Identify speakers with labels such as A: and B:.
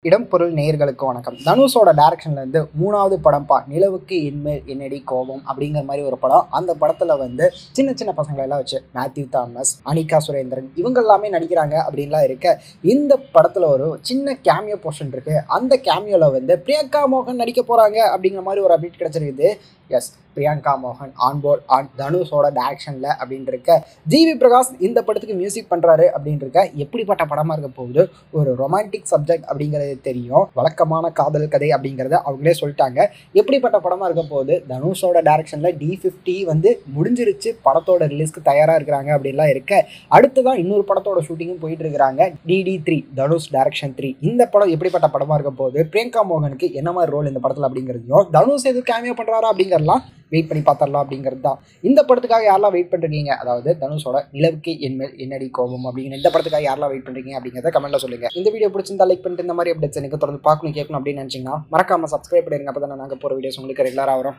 A: இடம் பொருள் நேயர்களுக்கு வணக்கம். தனுஷோட டைரக்ஷன்ல இருந்து 3வது படம்பா நிலவுக்கு என்மேல் என்னடி கோபம் அப்படிங்கிற மாதிரி ஒரு படம். அந்த படத்துல சின்ன சின்ன பசங்களை எல்லாம் வச்சு மேத்யூ தாமஸ், அனிகா சுரேந்திரன் இவங்க எல்லாமே நடிக்கிறாங்க அப்படின்லாம் இருக்க. இந்த படத்துல ஒரு சின்ன கேமியோ போர்ஷன் இருக்கு. அந்த கேமியோல பிரியங்கா மோகன் நடிக்க போறாங்க அப்படிங்கிற மாதிரி ஒரு அப்டேட் கிடைச்சிருக்குது. எஸ், பிரியங்கா மோகன் ஆன்போர்ட் தனுஷோட டைரக்ஷன்ல அப்படின்னு இருக்க. ஜிவி பிரகாஷ் இந்த படத்துக்கு மியூசிக் பண்றாரு அப்படின்னு இருக்க. எப்படிப்பட்ட படமா இருக்க போகுது? ஒரு ரொமான்டிக் சப்ஜெக்ட் அப்படிங்கிறது தெரியும், வழக்கமான காதல் கதை அப்படிங்கிறத அவங்களே சொல்லிட்டாங்க. எப்படிப்பட்ட படமா இருக்க போகுது? தனுஷோட டைரக்ஷன்ல D50 முடிஞ்சிருச்சு, படத்தோட ரிலீஸ்க்கு தயாரா இருக்கிறாங்க அப்படின்லாம் இருக்க. அடுத்துதான் இன்னொரு படத்தோட ஷூட்டிங்கும் போயிட்டு இருக்கிறாங்க, DD3 தனுஷ் டைரக்ஷன் 3. இந்த படம் எப்படிப்பட்ட படமா இருக்க போகுது, பிரியங்கா மோகனுக்கு என்ன மாதிரி ரோல் இந்த படத்துல அப்படிங்கிறதையும், தனுஷ் எது கேமியோ பண்றாரா அப்படிங்கிறலாம் வெயிட் பண்ணி பார்த்தரலாம் அப்படிங்கிறது தான். இந்த படத்துக்காக யாரெல்லாம் வெயிட் பண்றீங்க? அதாவது தனுஷோட நிலவுக்கு என்மேல் என்னடி கோபம் அப்படிங்கிற இந்த படத்துக்காக யாரெல்லாம் வெயிட் பண்றீங்க அப்படிங்கிறத கமெண்ட்ல சொல்லுங்க. இந்த வீடியோ பிடிச்சிருந்தா லைக் பண்ணிட்டு இந்த மாதிரி அப்டேட்ஸ் எனக்கு தொடர்ந்து பார்க்கணும் கேட்கணும் அப்படின்னு நினைச்சீங்கன்னா மறக்காம சப்ஸ்கிரைப் பண்ணிருங்க. அப்பதான் நாங்க போற வீடியோஸ் உங்களுக்கு ரெகுலரா வரும்.